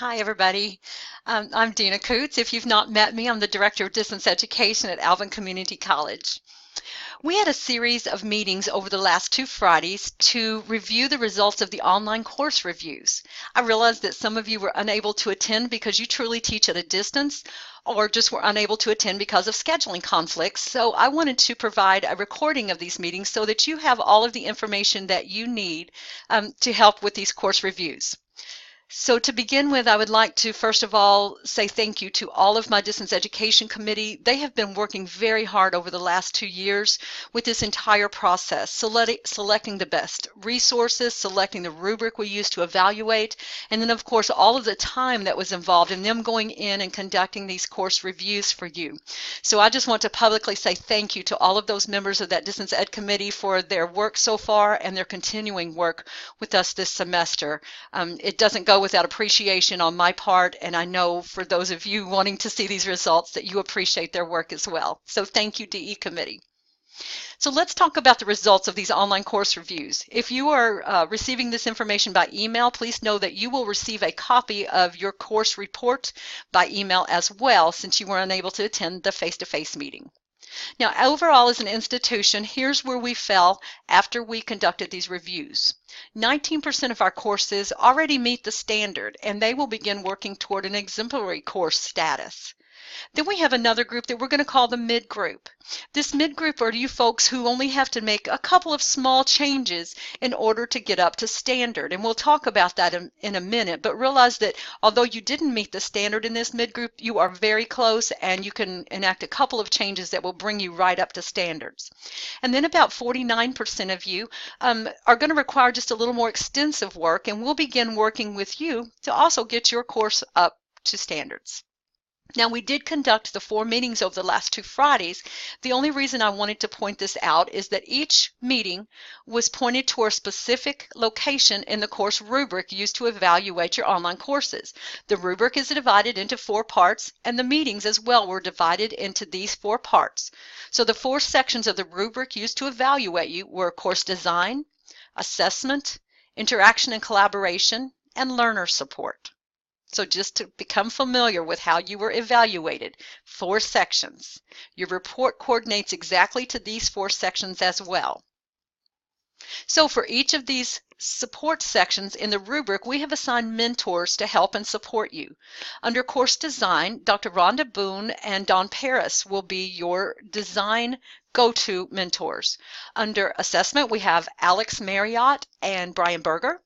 Hi, everybody. I'm Dina Coots. If you've not met me, I'm the Director of Distance Education at Alvin Community College. We had a series of meetings over the last 2 Fridays to review the results of the online course reviews. I realized that some of you were unable to attend because you truly teach at a distance or just were unable to attend because of scheduling conflicts. So I wanted to provide a recording of these meetings so that you have all of the information that you need to help with these course reviews. So to begin with, I would like to first of all say thank you to all of my Distance Education Committee. They have been working very hard over the last 2 years with this entire process, selecting the best resources, selecting the rubric we use to evaluate, and then of course all of the time that was involved in them going in and conducting these course reviews for you. So I just want to publicly say thank you to all of those members of that Distance Ed Committee for their work so far and their continuing work with us this semester. It doesn't go without appreciation on my part, and I know for those of you wanting to see these results that you appreciate their work as well. So thank you, DE Committee. So let's talk about the results of these online course reviews. If you are receiving this information by email, please know that you will receive a copy of your course report by email as well, since you were unable to attend the face-to-face meeting. Now, overall as an institution, here's where we fell after we conducted these reviews. 19% of our courses already meet the standard, and they will begin working toward an exemplary course status. Then we have another group that we're going to call the mid group. This mid group are you folks who only have to make a couple of small changes in order to get up to standard. And we'll talk about that in a minute, but realize that although you didn't meet the standard in this mid group, you are very close and you can enact a couple of changes that will bring you right up to standards. And then about 49% of you are going to require just a little more extensive work, and we'll begin working with you to also get your course up to standards. Now, we did conduct the 4 meetings over the last 2 Fridays. The only reason I wanted to point this out is that each meeting was pointed to a specific location in the course rubric used to evaluate your online courses. The rubric is divided into 4 parts, and the meetings as well were divided into these 4 parts. So the 4 sections of the rubric used to evaluate you were course design, assessment, interaction and collaboration, and learner support. So just to become familiar with how you were evaluated, 4 sections. Your report coordinates exactly to these 4 sections as well. So for each of these support sections in the rubric, we have assigned mentors to help and support you. Under course design, Dr. Rhonda Boone and Don Paris will be your design go-to mentors. Under assessment, we have Alex Marriott and Brian Berger.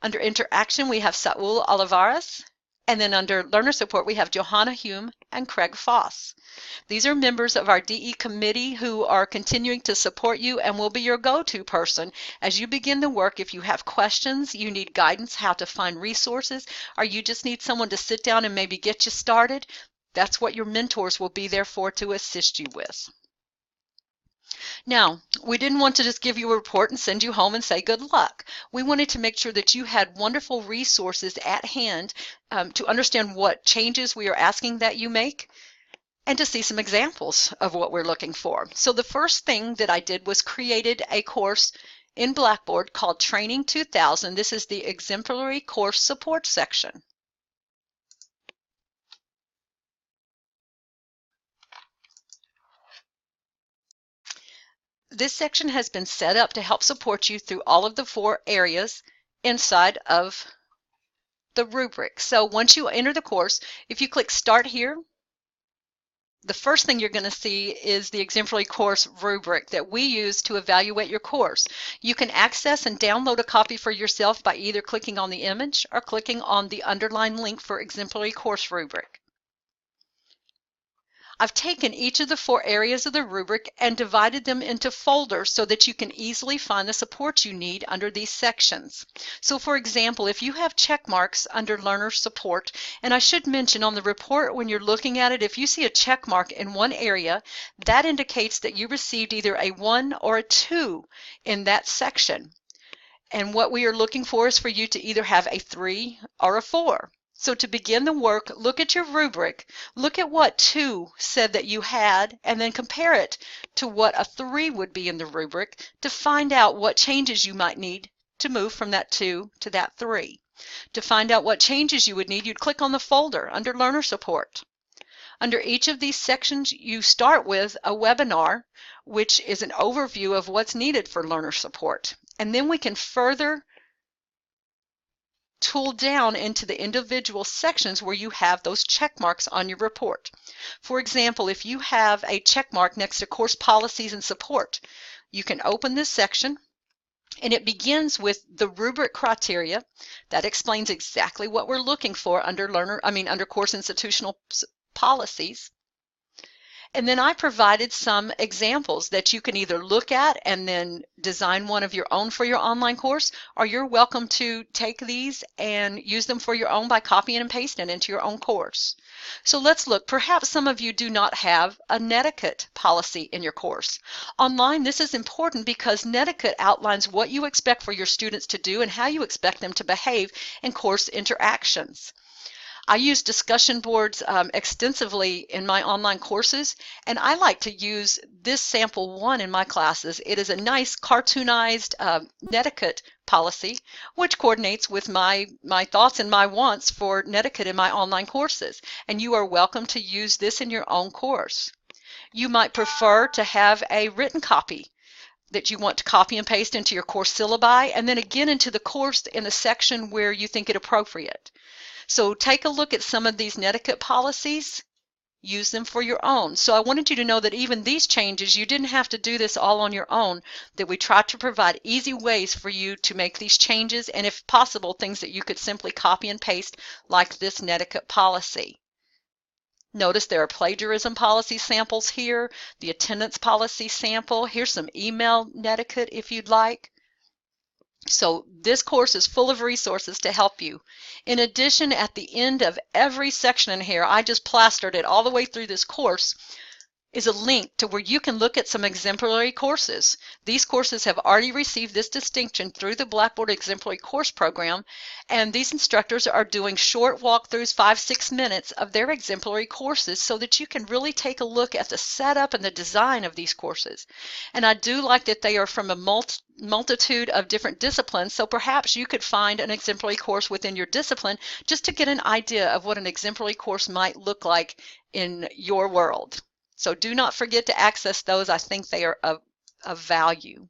Under interaction, we have Saul Olivares. And then under learner support, we have Johanna Hume and Craig Foss. These are members of our DE committee who are continuing to support you and will be your go-to person as you begin the work. If you have questions, you need guidance how to find resources, or you just need someone to sit down and maybe get you started, that's what your mentors will be there for to assist you with. Now, we didn't want to just give you a report and send you home and say good luck. We wanted to make sure that you had wonderful resources at hand to understand what changes we are asking that you make and to see some examples of what we're looking for. So the first thing that I did was created a course in Blackboard called Training 2000. This is the Exemplary Course Support section. This section has been set up to help support you through all of the 4 areas inside of the rubric. So once you enter the course, if you click Start here, the first thing you're going to see is the Exemplary Course rubric that we use to evaluate your course. You can access and download a copy for yourself by either clicking on the image or clicking on the underlined link for Exemplary Course rubric. I've taken each of the 4 areas of the rubric and divided them into folders so that you can easily find the support you need under these sections. So for example, if you have check marks under learner support, and I should mention on the report when you're looking at it, if you see a check mark in one area, that indicates that you received either a 1 or a 2 in that section. And what we are looking for is for you to either have a 3 or a 4. So to begin the work, look at your rubric, look at what 2 said that you had, and then compare it to what a 3 would be in the rubric to find out what changes you might need to move from that 2 to that 3. To find out what changes you would need, you'd click on the folder under Learner Support. Under each of these sections, you start with a webinar, which is an overview of what's needed for learner support. And then we can further tool down into the individual sections where you have those check marks on your report. For example, if you have a check mark next to course policies and support, you can open this section, and it begins with the rubric criteria that explains exactly what we're looking for under under course institutional policies. And then I provided some examples that you can either look at and then design one of your own for your online course, or you're welcome to take these and use them for your own by copying and pasting into your own course. So let's look. Perhaps some of you do not have a netiquette policy in your course. Online, this is important because netiquette outlines what you expect for your students to do and how you expect them to behave in course interactions. I use discussion boards extensively in my online courses, and I like to use this sample one in my classes. It is a nice cartoonized netiquette policy, which coordinates with my thoughts and my wants for netiquette in my online courses, and you are welcome to use this in your own course. You might prefer to have a written copy that you want to copy and paste into your course syllabi, and then again into the course in the section where you think it appropriate. So take a look at some of these netiquette policies, use them for your own. So I wanted you to know that even these changes, you didn't have to do this all on your own, that we tried to provide easy ways for you to make these changes, and if possible, things that you could simply copy and paste like this netiquette policy. Notice there are plagiarism policy samples here, the attendance policy sample. Here's some email netiquette if you'd like. So this course is full of resources to help you. In addition, at the end of every section in here, I just plastered it all the way through this course, is a link to where you can look at some exemplary courses. These courses have already received this distinction through the Blackboard Exemplary Course Program, and these instructors are doing short walkthroughs, 5-6 minutes, of their exemplary courses so that you can really take a look at the setup and the design of these courses. And I do like that they are from a multitude of different disciplines, so perhaps you could find an exemplary course within your discipline just to get an idea of what an exemplary course might look like in your world. So do not forget to access those. I think they are of value.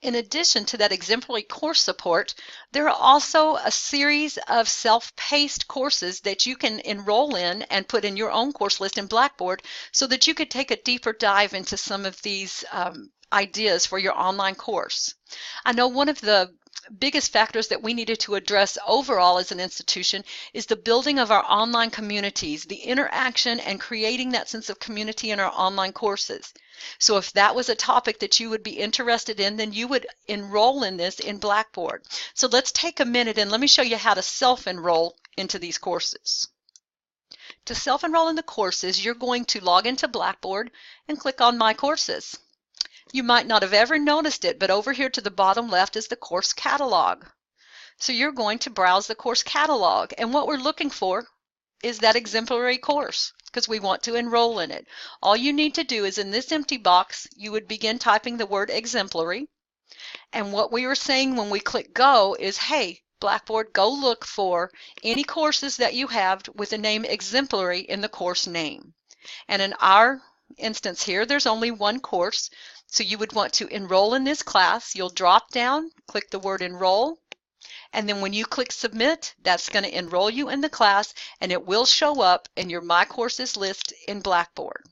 In addition to that exemplary course support, there are also a series of self-paced courses that you can enroll in and put in your own course list in Blackboard so that you could take a deeper dive into some of these ideas for your online course. I know one of the biggest factors that we needed to address overall as an institution is the building of our online communities, the interaction and creating that sense of community in our online courses. So if that was a topic that you would be interested in, then you would enroll in this in Blackboard. So let's take a minute and let me show you how to self-enroll into these courses. To self-enroll in the courses, you're going to log into Blackboard and click on My Courses. You might not have ever noticed it, but over here to the bottom left is the course catalog. So you're going to browse the course catalog, and what we're looking for is that exemplary course because we want to enroll in it. All you need to do is in this empty box, you would begin typing the word exemplary, and what we were saying when we click go is, hey, Blackboard, go look for any courses that you have with the name exemplary in the course name. And in our instance here, there's only one course. So you would want to enroll in this class. You'll drop down, click the word enroll, and then when you click submit, that's going to enroll you in the class, and it will show up in your My Courses list in Blackboard.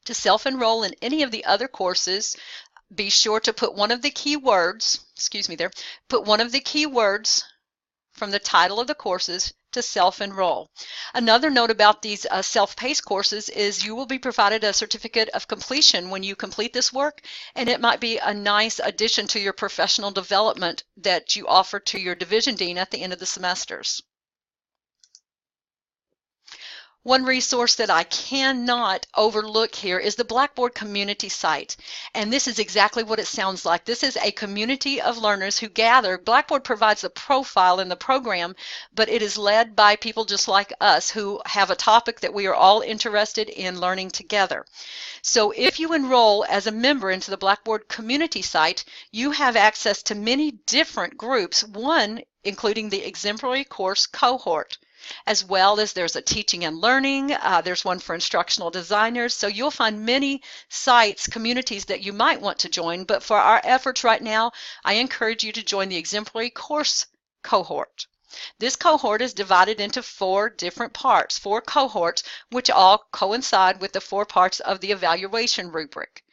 To self-enroll in any of the other courses, be sure to put one of the keywords, put one of the keywords from the title of the courses to self-enroll. Another note about these self-paced courses is you will be provided a certificate of completion when you complete this work, and it might be a nice addition to your professional development that you offer to your division dean at the end of the semesters. One resource that I cannot overlook here is the Blackboard community site. And this is exactly what it sounds like. This is a community of learners who gather. Blackboard provides the profile in the program, but it is led by people just like us who have a topic that we are all interested in learning together. So if you enroll as a member into the Blackboard community site, you have access to many different groups, one including the exemplary course cohort, as well as there's a teaching and learning, there's one for instructional designers. So you'll find many sites, communities that you might want to join, but for our efforts right now, I encourage you to join the exemplary course cohort. This cohort is divided into 4 different parts, 4 cohorts, which all coincide with the 4 parts of the evaluation rubric.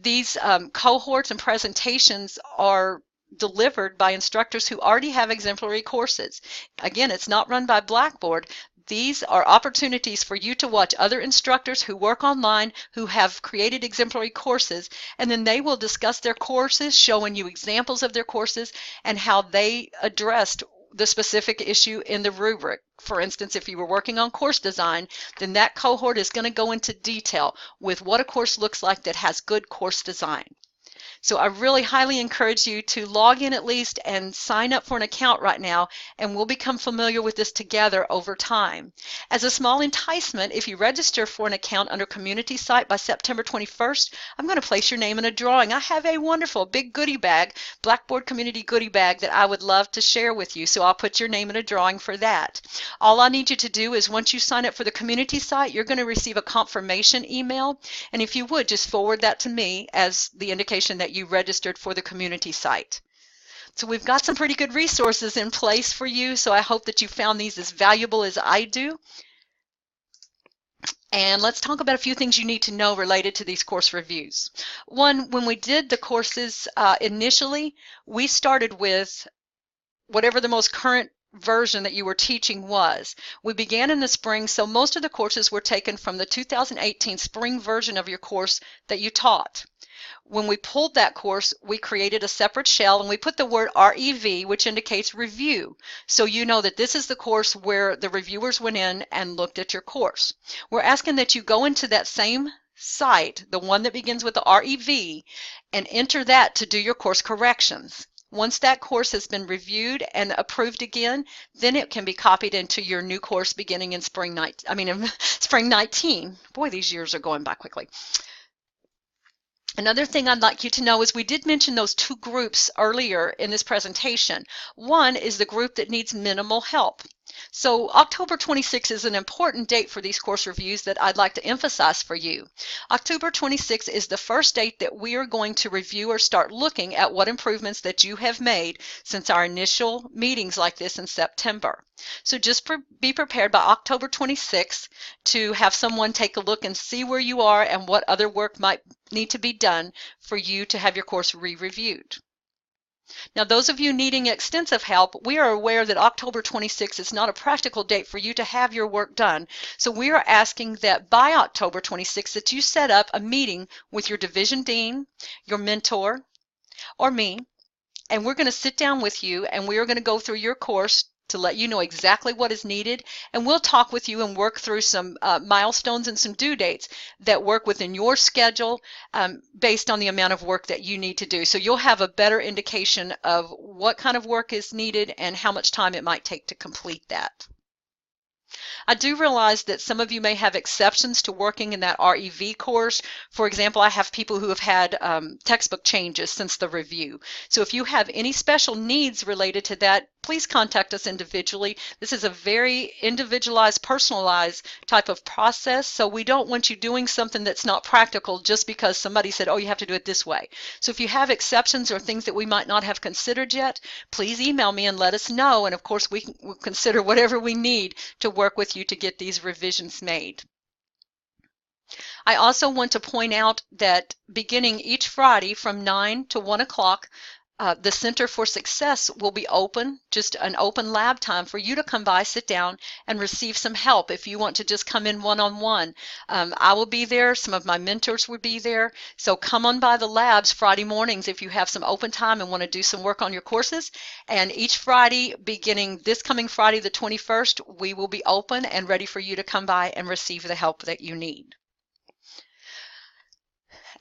These cohorts and presentations are delivered by instructors who already have exemplary courses. Again, it's not run by Blackboard. These are opportunities for you to watch other instructors who work online who have created exemplary courses, and then they will discuss their courses, showing you examples of their courses and how they addressed the specific issue in the rubric. For instance, if you were working on course design, then that cohort is going to go into detail with what a course looks like that has good course design. So I really highly encourage you to log in at least and sign up for an account right now, and we'll become familiar with this together over time. As a small enticement, if you register for an account under Community Site by September 21st, I'm going to place your name in a drawing. I have a wonderful big goodie bag, Blackboard Community goodie bag, that I would love to share with you, so I'll put your name in a drawing for that. All I need you to do is once you sign up for the Community Site, you're going to receive a confirmation email, and if you would, just forward that to me as the indication that you registered for the community site. So we've got some pretty good resources in place for you, so I hope that you found these as valuable as I do. And let's talk about a few things you need to know related to these course reviews. One, when we did the courses initially, we started with whatever the most current version that you were teaching was. We began in the spring, so most of the courses were taken from the 2018 spring version of your course that you taught. When we pulled that course, we created a separate shell and we put the word REV, which indicates review. So you know that this is the course where the reviewers went in and looked at your course. We're asking that you go into that same site, the one that begins with the REV, and enter that to do your course corrections. Once that course has been reviewed and approved again, then it can be copied into your new course beginning in spring 19. Boy, these years are going by quickly. Another thing I'd like you to know is we did mention those 2 groups earlier in this presentation. One is the group that needs minimal help. So October 26 is an important date for these course reviews that I'd like to emphasize for you. October 26 is the first date that we are going to review or start looking at what improvements that you have made since our initial meetings like this in September. So just be prepared by October 26 to have someone take a look and see where you are and what other work might need to be done for you to have your course re-reviewed. Now, those of you needing extensive help, we are aware that October 26 is not a practical date for you to have your work done. So we are asking that by October 26 that you set up a meeting with your division dean, your mentor, or me, and we're going to sit down with you and we are going to go through your course to let you know exactly what is needed, and we'll talk with you and work through some milestones and some due dates that work within your schedule based on the amount of work that you need to do. So you'll have a better indication of what kind of work is needed and how much time it might take to complete that. I do realize that some of you may have exceptions to working in that REV course. For example, I have people who have had textbook changes since the review. So if you have any special needs related to that, please contact us individually. This is a very individualized, personalized type of process, so we don't want you doing something that's not practical just because somebody said, oh, you have to do it this way. So if you have exceptions or things that we might not have considered yet, please email me and let us know, and of course we'll consider whatever we need to work with you to get these revisions made. I also want to point out that beginning each Friday from 9 to 1 o'clock, The Center for Success will be open, just an open lab time for you to come by, sit down, and receive some help if you want to just come in one-on-one. I will be there. Some of my mentors will be there. So come on by the labs Friday mornings if you have some open time and want to do some work on your courses. And each Friday, beginning this coming Friday the 21st, we will be open and ready for you to come by and receive the help that you need.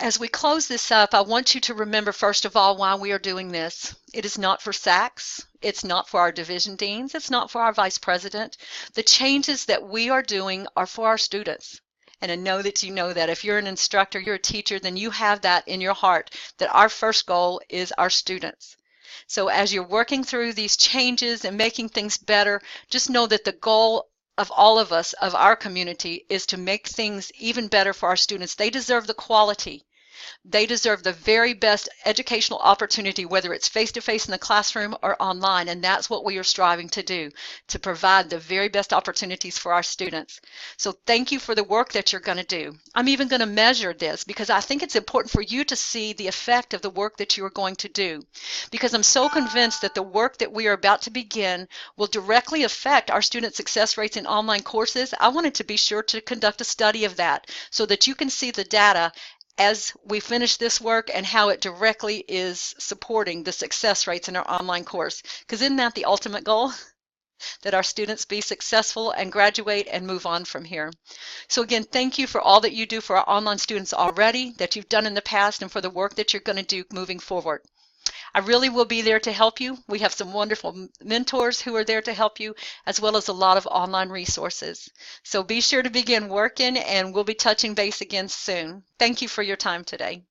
As we close this up, I want you to remember, first of all, why we are doing this. It is not for SACS. It's not for our division deans. It's not for our vice president. The changes that we are doing are for our students. And I know that you know that. If you're an instructor, you're a teacher, then you have that in your heart, that our first goal is our students. So as you're working through these changes and making things better, just know that the goal of all of us, of our community, is to make things even better for our students. They deserve the quality. They deserve the very best educational opportunity, whether it's face-to-face in the classroom or online, and that's what we are striving to do, to provide the very best opportunities for our students. So thank you for the work that you're going to do. I'm even going to measure this because I think it's important for you to see the effect of the work that you are going to do, because I'm so convinced that the work that we are about to begin will directly affect our student success rates in online courses. I wanted to be sure to conduct a study of that so that you can see the data as we finish this work and how it directly is supporting the success rates in our online course. Because isn't that the ultimate goal? That our students be successful and graduate and move on from here. So again, thank you for all that you do for our online students already, that you've done in the past, and for the work that you're going to do moving forward. I really will be there to help you. We have some wonderful mentors who are there to help you, as well as a lot of online resources. So be sure to begin working, and we'll be touching base again soon. Thank you for your time today.